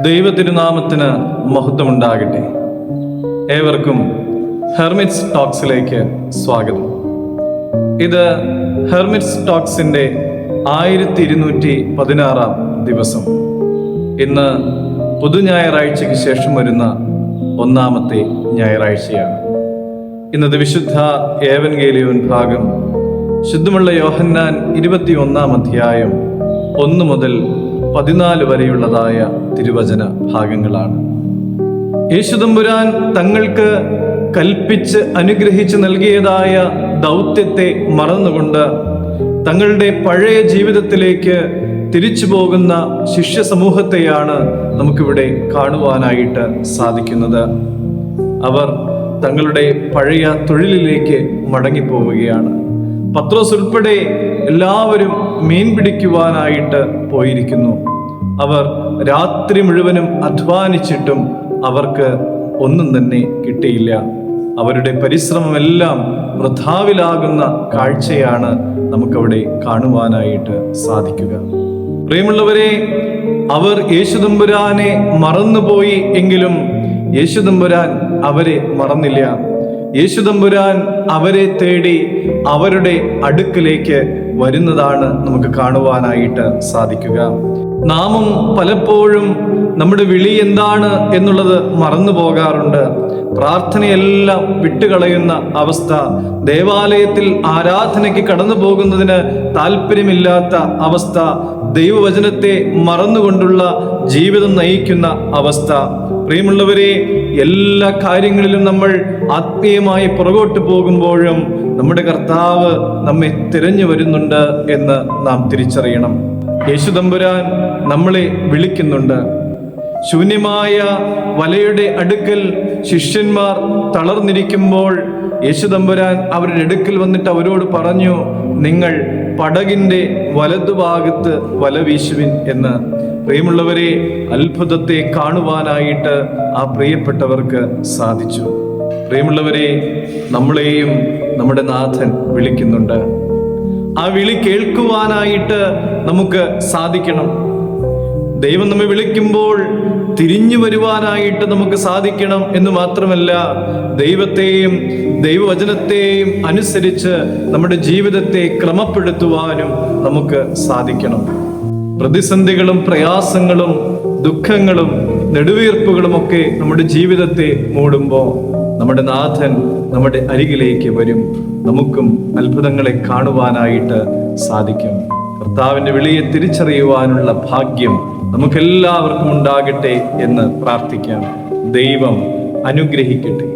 ദൈവതിരുനാമത്തിന് മഹത്വമുണ്ടാകട്ടെ. ഏവർക്കും ഹെർമിറ്റ്സ് ടോക്സിലേക്ക് സ്വാഗതം. ഇത് ഹെർമിറ്റ്സ് ടോക്സിൻ്റെ 1216 ദിവസം. ഇന്ന് പുതുഞായറാഴ്ചയ്ക്ക് ശേഷം വരുന്ന ഒന്നാമത്തെ ഞായറാഴ്ചയാണ്. ഇന്നത്തെ വിശുദ്ധ ഏവൻഗേലിയോൻ ഭാഗം ശുദ്ധമുള്ള യോഹന്നാൻ 21 അധ്യായം 1 മുതൽ 14 വരെയുള്ളതായ തിരുവചന ഭാഗങ്ങളാണ്. യേശുതമ്പുരാൻ തങ്ങൾക്ക് കൽപ്പിച്ച് അനുഗ്രഹിച്ച് നൽകിയതായ ദൗത്യത്തെ മറന്നുകൊണ്ട് തങ്ങളുടെ പഴയ ജീവിതത്തിലേക്ക് തിരിച്ചു പോകുന്ന ശിഷ്യ സമൂഹത്തെയാണ് നമുക്കിവിടെ കാണുവാനായിട്ട് സാധിക്കുന്നത്. അവർ തങ്ങളുടെ പഴയ തൊഴിലിലേക്ക് മടങ്ങിപ്പോവുകയാണ്. പത്രോസ് ഉൾപ്പെടെ എല്ലാവരും മീൻ പിടിക്കുവാനായിട്ട് പോയിരിക്കുന്നു. അവർ രാത്രി മുഴുവനും അധ്വാനിച്ചിട്ടും അവർക്ക് ഒന്നും തന്നെ കിട്ടിയില്ല. അവരുടെ പരിശ്രമമെല്ലാം വൃഥാവിലാകുന്ന കാഴ്ചയാണ് നമുക്കവിടെ കാണുവാനായിട്ട് സാധിക്കുക. പ്രിയമുള്ളവരെ, അവർ യേശുതമ്പുരാനെ മറന്നുപോയി എങ്കിലും യേശുതമ്പുരാൻ അവരെ മറന്നില്ല. യേശുതമ്പുരാൻ അവരെ തേടി അവരുടെ അടുക്കിലേക്ക് വരുന്നതാണ് നമുക്ക് കാണുവാനായിട്ട് സാധിക്കുക. നാമും പലപ്പോഴും നമ്മുടെ വിളി എന്താണ് എന്നുള്ളത് മറന്നു പോകാറുണ്ട്. പ്രാർത്ഥനയെല്ലാം വിട്ടുകളയുന്ന അവസ്ഥ, ദേവാലയത്തിൽ ആരാധനയ്ക്ക് കടന്നു പോകുന്നതിന് താല്പര്യമില്ലാത്ത അവസ്ഥ, ദൈവവചനത്തെ മറന്നുകൊണ്ടുള്ള ജീവിതം നയിക്കുന്ന അവസ്ഥ. പ്രിയമുള്ളവരെ, എല്ലാ കാര്യങ്ങളിലും നമ്മൾ ആത്മീയമായി പുറകോട്ട് പോകുമ്പോഴും നമ്മുടെ കർത്താവ് നമ്മെ തിരഞ്ഞു വരുന്നുണ്ട് എന്ന് നാം തിരിച്ചറിയണം. യേശുതമ്പുരാൻ നമ്മളെ വിളിക്കുന്നുണ്ട്. ശൂന്യമായ വലയുടെ അടുക്കൽ ശിഷ്യന്മാർ തളർന്നിരിക്കുമ്പോൾ യേശുതമ്പുരാൻ അവരുടെ അടുക്കൽ വന്നിട്ട് അവരോട് പറഞ്ഞു, നിങ്ങൾ പടകിന്റെ വലതുഭാഗത്ത് വല വീശുവിൻ എന്ന്. പ്രിയമുള്ളവരെ, അത്ഭുതത്തെ കാണുവാനായിട്ട് ആ പ്രിയപ്പെട്ടവർക്ക് സാധിച്ചു. പ്രിയമുള്ളവരെ, നമ്മളെയും നമ്മുടെ നാഥൻ വിളിക്കുന്നുണ്ട്. ആ വിളി കേൾക്കുവാനായിട്ട് നമുക്ക് സാധിക്കണം. ദൈവം നമ്മെ വിളിക്കുമ്പോൾ തിരിഞ്ഞു വരുവാനായിട്ട് നമുക്ക് സാധിക്കണം എന്ന് മാത്രമല്ല, ദൈവത്തെയും ദൈവവചനത്തെയും അനുസരിച്ച് നമ്മുടെ ജീവിതത്തെ ക്രമപ്പെടുത്തുവാനും നമുക്ക് സാധിക്കണം. പ്രതിസന്ധികളും പ്രയാസങ്ങളും ദുഃഖങ്ങളും നെടുവീർപ്പുകളും ഒക്കെ നമ്മുടെ ജീവിതത്തെ മൂടുമ്പോൾ നമ്മുടെ നാഥൻ നമ്മുടെ അരികിലേക്ക് വരും. നമുക്കും അത്ഭുതങ്ങളെ കാണുവാനായിട്ട് സാധിക്കും. കർത്താവിന്റെ വിളിയെ തിരിച്ചറിയുവാനുള്ള ഭാഗ്യം നമുക്കെല്ലാവർക്കും ഉണ്ടാകട്ടെ എന്ന് പ്രാർത്ഥിക്കാം. ദൈവം അനുഗ്രഹിക്കട്ടെ.